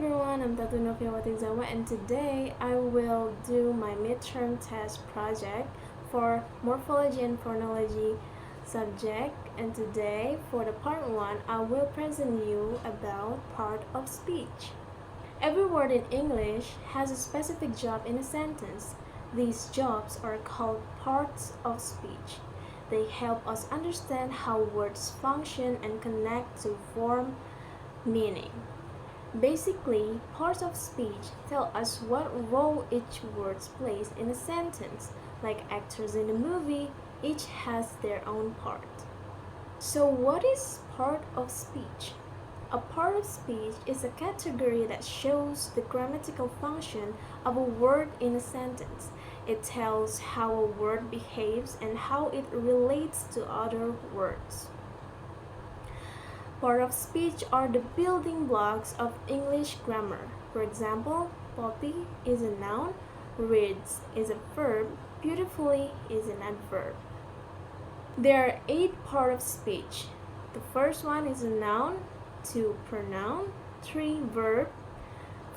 everyone, I'm Tatu Novyawati Zahwa, and today I will do my midterm test project for Morphology and Phonology subject. And today, for the part 1, I will present you about part of speech. Every word in English has a specific job in a sentence. These jobs are called parts of speech. They help us understand how words function and connect to form meaning. Basically, parts of speech tell us what role each word plays in a sentence. Like actors in a movie, each has their own part. So what is part of speech? A part of speech is a category that shows the grammatical function of a word in a sentence. It tells how a word behaves and how it relates to other words. Part of speech are the building blocks of English grammar. For example, poppy is a noun, reads is a verb, beautifully is an adverb. There are 8 parts of speech. The first one is a noun, 2 pronoun, 3 verb,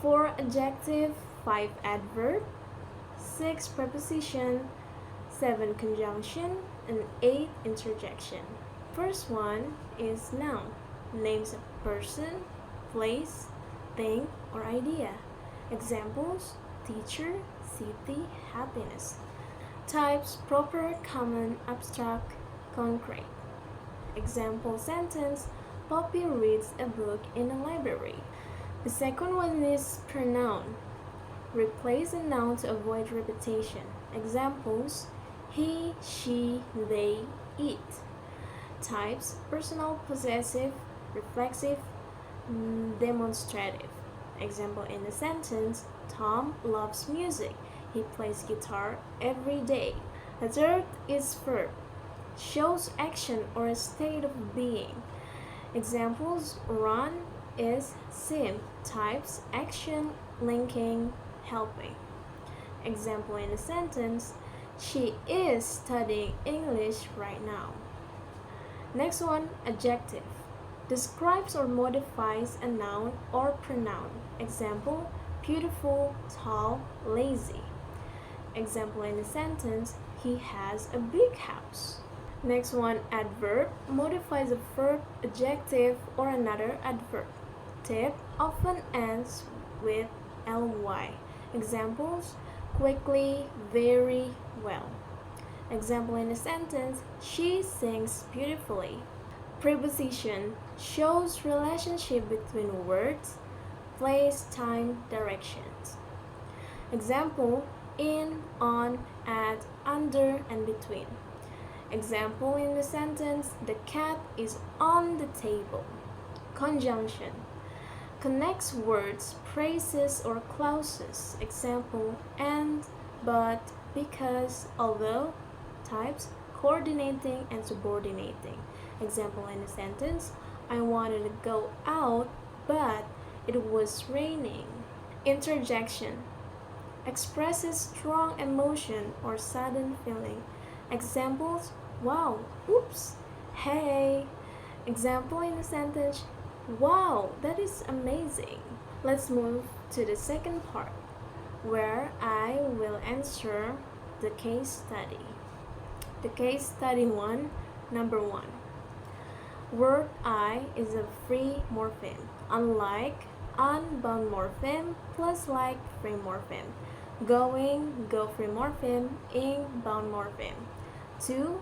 4 adjective, 5 adverb, 6 preposition, 7 conjunction, and 8 interjection. First one is noun. Names a person, place, thing, or idea. Examples: teacher, city, happiness. Types: proper, common, abstract, concrete. Example sentence: Poppy reads a book in a library. The second one is pronoun. Replace a noun to avoid repetition. Examples: he, she, they, it. Types: personal, possessive, reflexive, demonstrative. Example in a sentence: Tom loves music. He plays guitar every day. The third is verb. Shows action or a state of being. Examples: run is sim. Types: action, linking, helping. Example in a sentence: she is studying English right now. Next one, adjective. Describes or modifies a noun or pronoun. Example: beautiful, tall, lazy. Example in a sentence: he has a big house. Next one, adverb. Modifies a verb, adjective, or another adverb. Tip often ends with ly. Examples: quickly, very well. Example in a sentence: she sings beautifully. Preposition shows relationship between words, place, time, directions. Example: in, on, at, under, and between. Example in the sentence: the cat is on the table. Conjunction connects words, phrases, or clauses. Example: and, but, because, although. Types: coordinating and subordinating. Example in a sentence: I wanted to go out, but it was raining. Interjection expresses strong emotion or sudden feeling. Examples: wow, oops, hey. Example in a sentence: wow, that is amazing. Let's move to the second part, where I will answer the case study. The case study 1, number 1. Word I is a free morpheme, unlike unbound morpheme plus like free morpheme. Going, go free morpheme, ing, bound morpheme. 2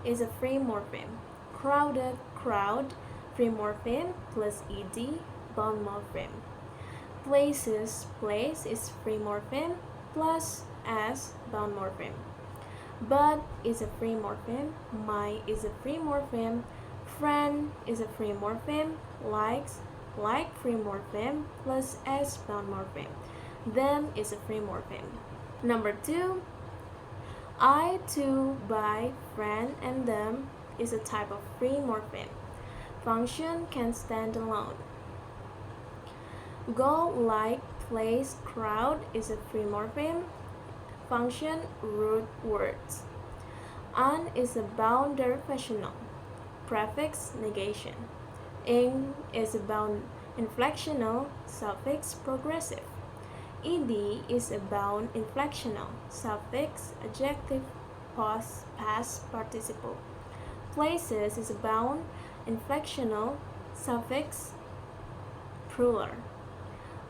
is a free morpheme. Crowded, crowd, free morpheme plus ed, bound morpheme. Places, place is free morpheme plus s, bound morpheme. But is a free morpheme. My is a free morpheme. Friend is a free morpheme. Likes, like free morpheme plus s, bound morpheme. Them is a free morpheme. Number 2, I, to, by, friend, and them is a type of free morpheme. Function can stand alone. Go, like, place, crowd is a free morpheme. Function, root words. An is a bound derivational. Prefix, negation. Ing is a bound inflectional suffix progressive. Ed is a bound inflectional suffix adjective past participle. Places is a bound inflectional suffix plural.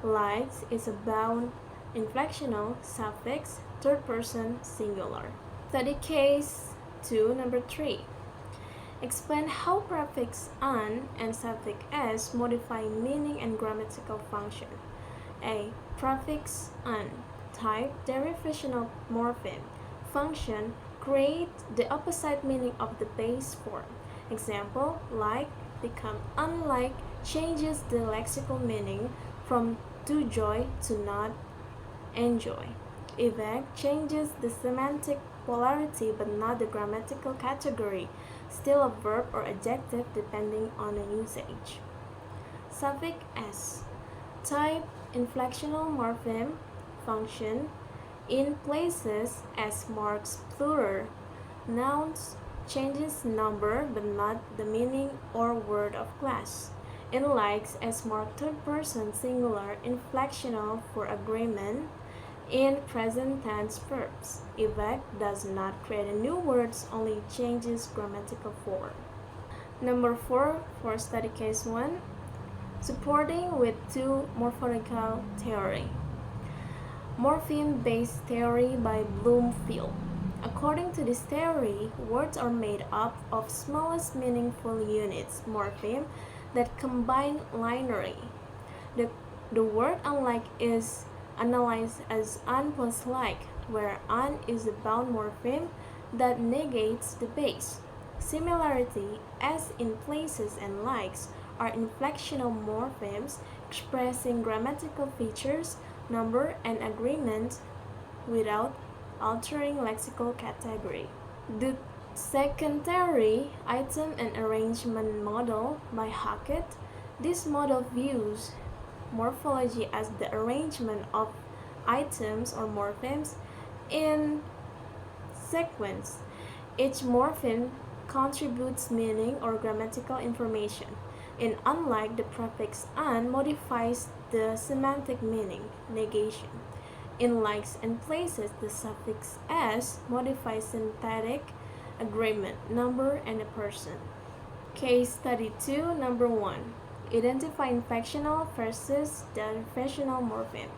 Likes is a bound inflectional suffix third person singular. Study case 2 number 3. Explain how prefix an and suffix s modify meaning and grammatical function. A. Prefix an. Type derivational morpheme. Function create the opposite meaning of the base form. Example, like become unlike changes the lexical meaning from to joy to not enjoy. Effect changes the semantic polarity but not the grammatical category, still a verb or adjective depending on the usage. Suffix s. Type inflectional morpheme. Function in places s marks plural. Nouns changes number but not the meaning or word of class. In likes s mark third person singular inflectional for agreement. In present tense verbs, effect does not create new words, only changes grammatical form. Number 4 for study case 1. Supporting with 2 morphological theory. Morpheme-based theory by Bloomfield. According to this theory, words are made up of smallest meaningful units, morpheme, that combine linearly. The word unlike is analyzed as an plus like, where an is a bound morpheme that negates the base. Similarity, as in places and likes, are inflectional morphemes expressing grammatical features, number, and agreement without altering lexical category. The second theory, item and arrangement model by Hackett. This model views morphology as the arrangement of items or morphemes in sequence. Each morpheme contributes meaning or grammatical information. In unlike, the prefix an modifies the semantic meaning, negation. In likes and places, the suffix s modifies syntactic agreement, number, and a person. Case study 2, number 1. Identify inflectional versus derivational morpheme.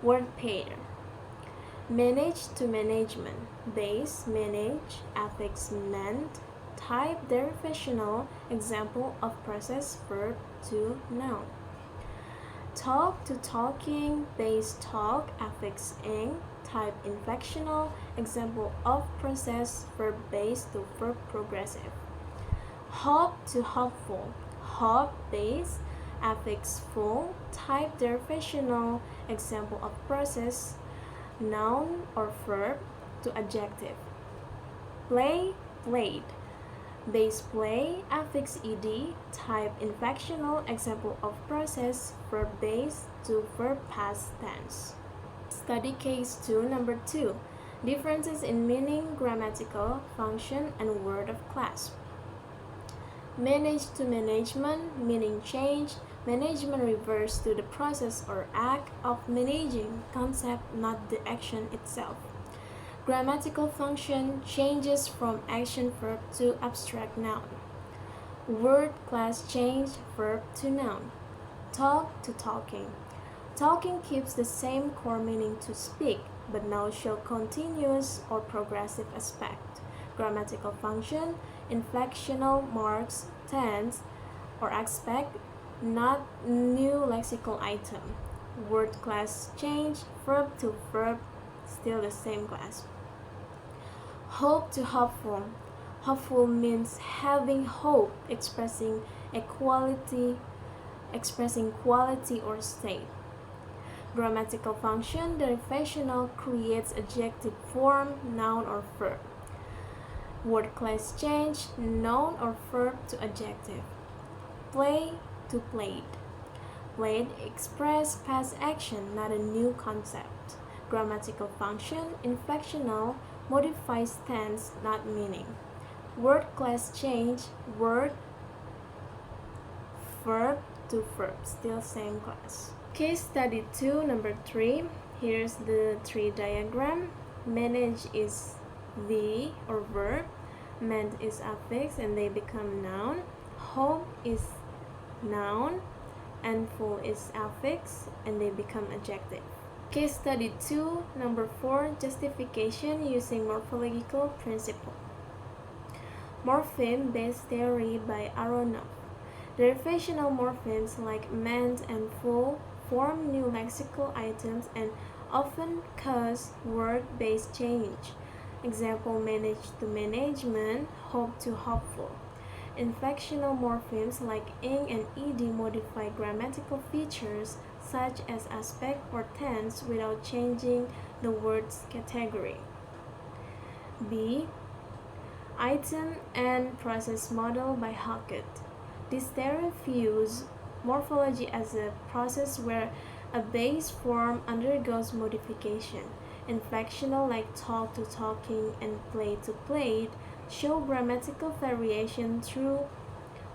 Word pair. Manage to management. Base, manage, affix, meant. Type derivational, example of process verb to noun. Talk to talking, base talk, affix ing. Type inflectional, example of process verb base to verb progressive. Hope to hopeful. Hope base, affix full, type derivational, example of process, noun or verb to adjective. Play, played. Base play, affix ed, type inflectional, example of process, verb base to verb past tense. Study case 2, number 2. Differences in meaning, grammatical function, and word of class. Manage to management, meaning change. Management refers to the process or act of managing, concept, not the action itself. Grammatical function changes from action verb to abstract noun. Word class change verb to noun. Talk to talking. Talking keeps the same core meaning to speak, but now show continuous or progressive aspect. Grammatical function, inflectional marks, tense, or aspect, not new lexical item. Word class change, verb to verb, still the same class. Hope to hopeful. Hopeful means having hope, expressing quality or state. Grammatical function, derivational creates adjective form, noun or verb. Word class change, noun or verb to adjective. Play to played. Played express past action, not a new concept. Grammatical function, inflectional, modifies tense, not meaning. Word class change, word, verb to verb, still same class. Case study 2, number 3. Here's the tree diagram. Manage is the or verb, meant is affix and they become noun. Hope is noun, and full is affix and they become adjective. Case study 2, number 4, justification using morphological principle. Morpheme-based theory by Aronoff. Derivational morphemes like meant and full form new lexical items and often cause word-based change. Example, manage to management, hope to hopeful. Inflectional morphemes like ing and ed modify grammatical features such as aspect or tense without changing the word's category. B. Item and process model by Hackett. This theory views morphology as a process where a base form undergoes modification. Inflectional like talk to talking and play to played show grammatical variation through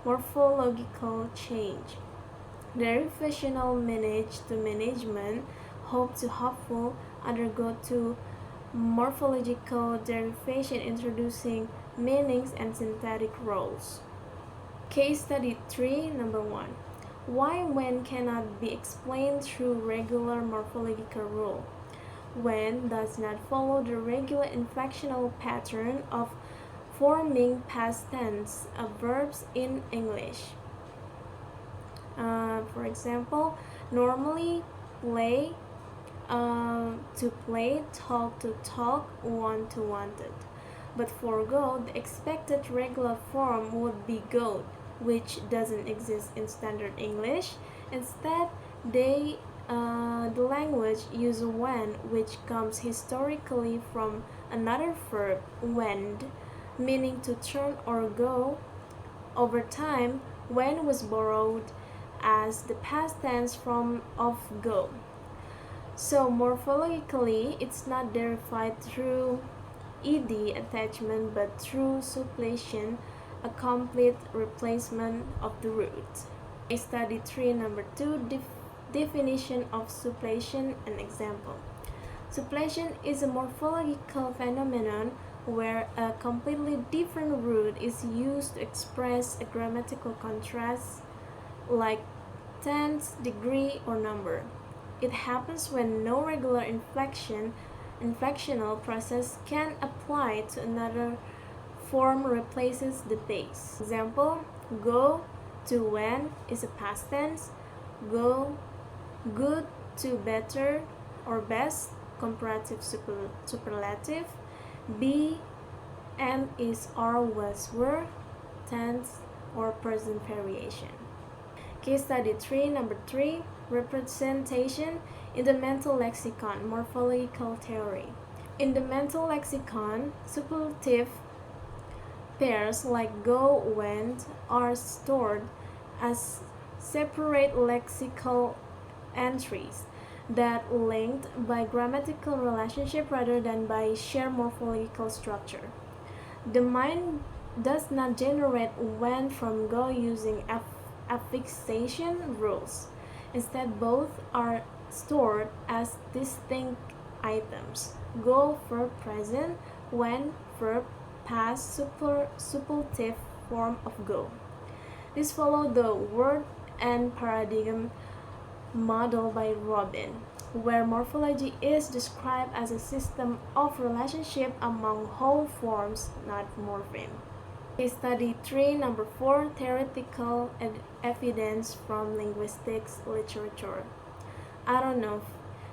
morphological change. Derivational manage to management, hope to hopeful undergo to morphological derivation introducing meanings and synthetic roles. Case study 3, number 1. Why when cannot be explained through regular morphological rule. When does not follow the regular inflectional pattern of forming past tense of verbs in English. For example, normally play to play, talk to talk, want to wanted. But for go, the expected regular form would be go, which doesn't exist in standard English. Instead, the language use when, which comes historically from another verb, wend, meaning to turn or go. Over time, when was borrowed as the past tense form of go. So morphologically, it's not derived through ed attachment but through suppletion, a complete replacement of the root. Study 3, number 2, definition of suppletion and example. Suppletion is a morphological phenomenon where a completely different root is used to express a grammatical contrast like tense, degree, or number. It happens when no regular inflectional process can apply to another form replaces the base. Example, go to when is a past tense, go good to better or best, comparative superlative, be and is are was were, tense or present variation. Case study 3, number 3, representation in the mental lexicon, morphological theory. In the mental lexicon, suppletive pairs like go, went are stored as separate lexical entries that linked by grammatical relationship rather than by shared morphological structure. The mind does not generate when from go using affixation rules. Instead, both are stored as distinct items. Go verb present, when verb past suppletive form of go. This follows the word and paradigm model by Robin, where morphology is described as a system of relationship among whole forms, not morpheme. Case study 3, number 4, theoretical evidence from linguistics literature. Aronoff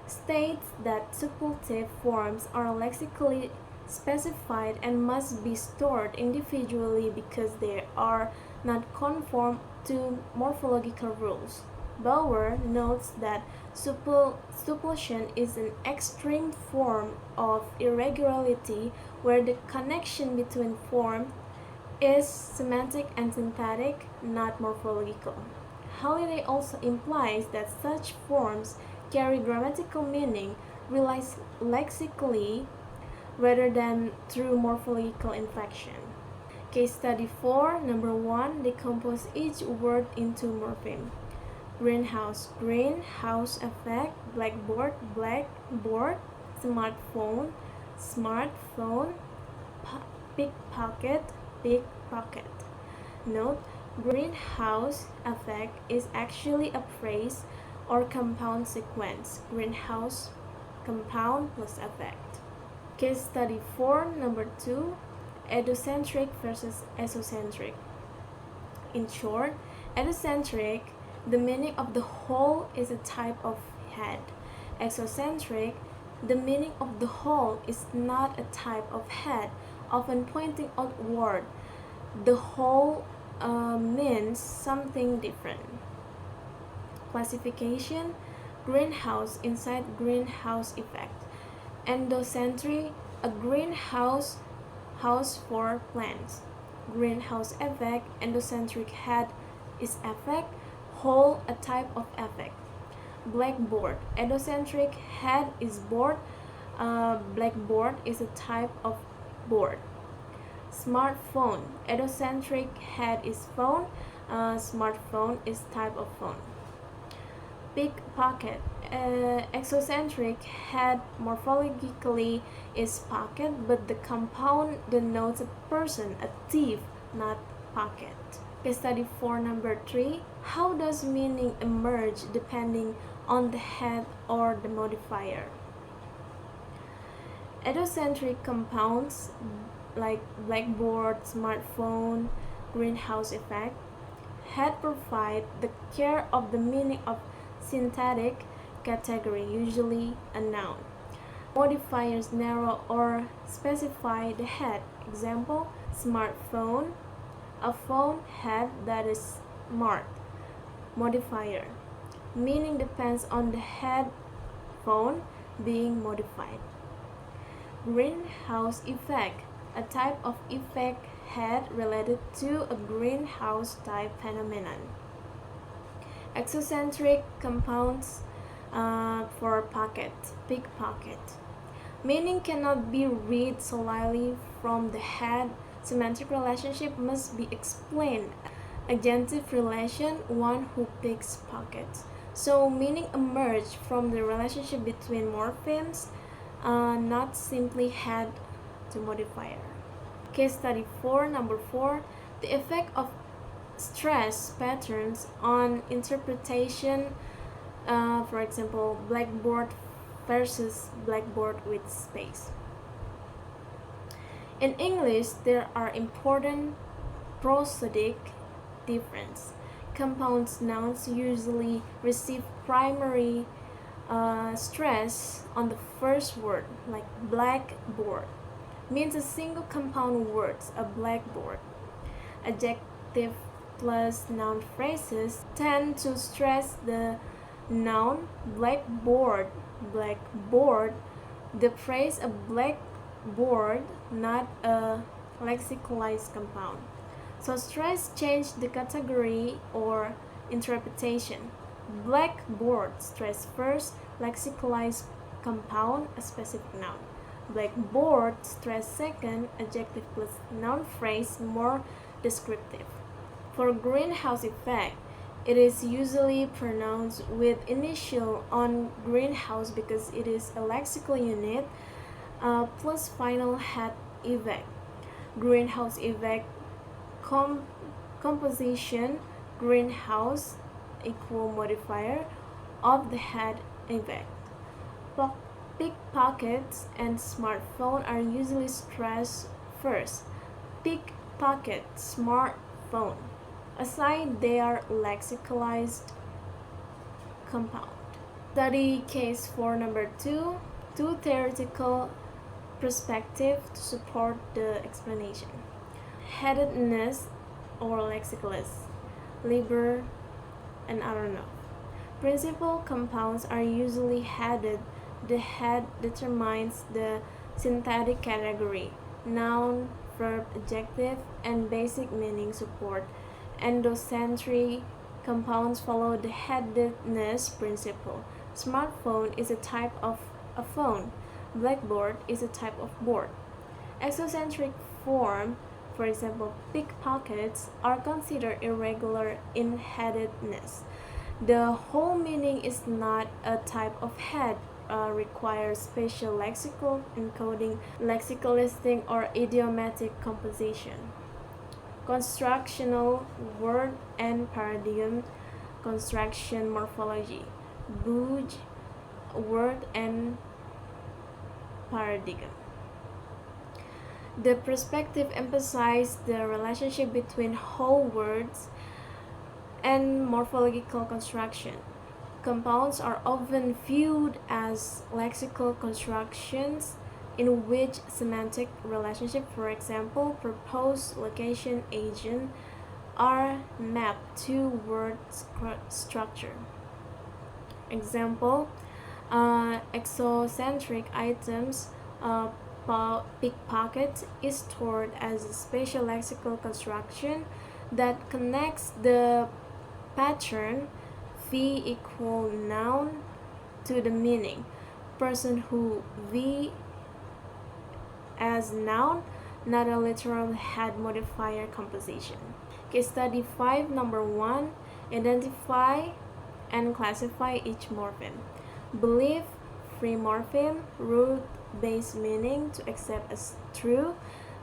states that suppletive forms are lexically specified and must be stored individually because they are not conform to morphological rules. Bauer notes that suppletion is an extreme form of irregularity where the connection between form is semantic and synthetic, not morphological. Halliday also implies that such forms carry grammatical meaning, realized lexically rather than through morphological inflection. Case study 4, number 1, decompose each word into morpheme. Greenhouse, greenhouse effect, blackboard, blackboard, smartphone, smartphone, pickpocket, pickpocket. Note, greenhouse effect is actually a phrase or compound sequence. Greenhouse, compound plus effect. Case study 4, number 2, edocentric versus esocentric. In short, edocentric, the meaning of the whole is a type of head. Exocentric, the meaning of the whole is not a type of head, often pointing outward. The whole means something different. Classification, greenhouse inside greenhouse effect. Endocentric, a greenhouse house for plants. Greenhouse effect, endocentric head is effect, whole a type of effect. Blackboard, endocentric head is board, blackboard is a type of board. Smartphone, edocentric head is phone, smartphone is type of phone. Pickpocket, exocentric head morphologically is pocket, but the compound denotes a person, a thief, not pocket. Case study 4, number 3. How does meaning emerge depending on the head or the modifier? Edocentric compounds like blackboard, smartphone, greenhouse effect, head provide the care of the meaning of synthetic category, usually a noun. Modifiers narrow or specify the head. Example, smartphone, a phone head that is smart. Modifier, meaning depends on the head phone being modified. Greenhouse effect, a type of effect head related to a greenhouse type phenomenon. Exocentric compounds for pocket, pickpocket. Meaning cannot be read solely from the head. Semantic relationship must be explained. Adjunctive relation, one who picks pockets. So meaning emerge from the relationship between morphemes, not simply head to modifier. Case study 4, number 4, the effect of stress patterns on interpretation. For example, blackboard versus blackboard with space. In English, there are important prosodic differences. Compound nouns usually receive primary stress on the first word, like blackboard means a single compound word, a blackboard. Adjective plus noun phrases tend to stress the noun blackboard, blackboard, the phrase a blackboard, not a lexicalized compound. So stress change the category or interpretation. Blackboard, stress first, lexicalized compound, a specific noun. Blackboard, stress second, adjective plus noun phrase, more descriptive. For greenhouse effect, it is usually pronounced with initial on greenhouse because it is a lexical unit plus final head effect. Greenhouse effect composition, greenhouse equal modifier of the head effect. Pickpockets and smartphone are usually stressed first. Pickpocket, smartphone. Aside, they are lexicalized compound. Study case for number 2, two theoretical perspective to support the explanation. Headedness or lexicalist, liber, and I don't know. Principal compounds are usually headed. The head determines the synthetic category, noun, verb, adjective, and basic meaning support. Endocentric compounds follow the headedness principle. Smartphone is a type of a phone. Blackboard is a type of board. Exocentric form, for example, pickpockets, are considered irregular in headedness. The whole meaning is not a type of head, requires special lexical encoding, lexical listing, or idiomatic composition. Constructional word and paradigm, construction morphology, Buge, word and paradigm. The perspective emphasizes the relationship between whole words and morphological construction. Compounds are often viewed as lexical constructions in which semantic relationship, for example, purpose, location, agent, are mapped to word structure. Example, exocentric items, pickpocket is stored as a special lexical construction that connects the pattern V equal noun to the meaning. Person who V as noun, not a literal head modifier composition. Case study 5, number 1, identify and classify each morpheme. Believe, free morpheme, root-based meaning to accept as true,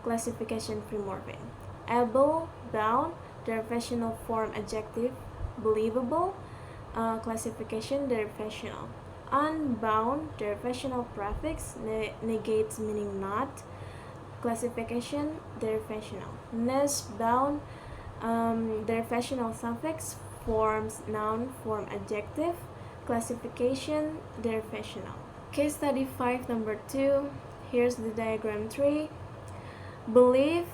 classification free morpheme. Able, bound, derivational form adjective, believable, classification derivational. Unbound, derivational prefix, negates meaning not, classification derivational. Ness bound, derivational suffix, forms noun, form adjective, classification derivational. Case study 5, number 2. Here's the diagram 3. Believe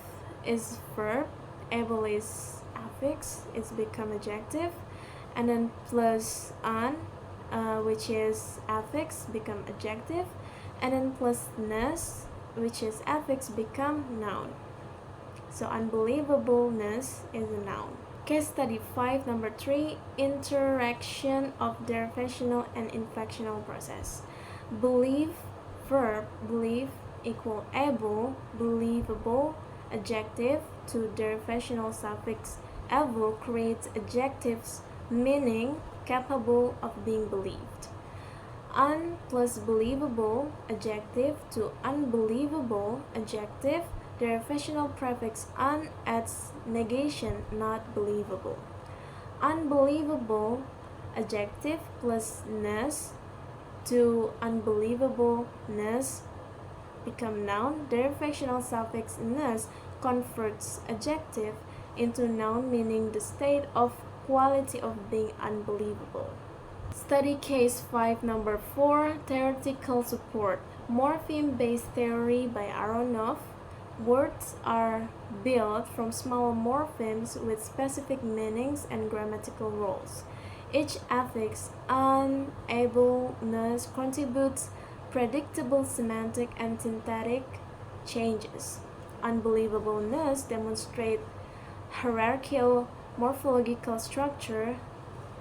is verb, able is affix, it's become adjective, and then plus which is affix, become adjective, and then plus ness, which is affix, become noun. So unbelievableness is a noun. Case study 5, number 3, interaction of derivational and inflectional process. Believe, verb, believe equal able, believable, adjective to derivational suffix able creates adjectives meaning capable of being believed. Un plus believable, adjective to unbelievable, adjective, derivational prefix un adds negation, not believable. Unbelievable, adjective plus ness to unbelievableness become noun. Derivational suffix ness converts adjective into noun, meaning the state of quality of being unbelievable. Study case 5, number 4, theoretical support. Morpheme-based theory by Aronoff. Words are built from small morphemes with specific meanings and grammatical roles. Each affix, unableness, contributes predictable semantic and syntactic changes. Unbelievableness demonstrates hierarchical morphological structure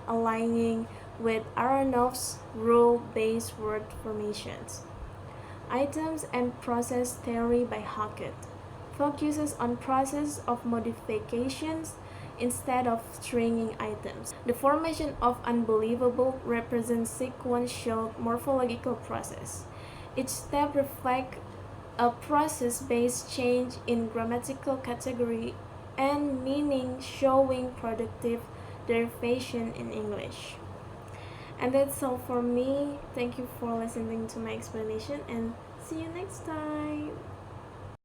aligning with Aronoff's rule-based word formations. Items and process theory by Hackett focuses on process of modifications instead of stringing items. The formation of unbelievable represents sequential morphological process. Each step reflects a process-based change in grammatical category and meaning, showing productive derivation in English. And that's all for me. Thank you for listening to my explanation and see you next time.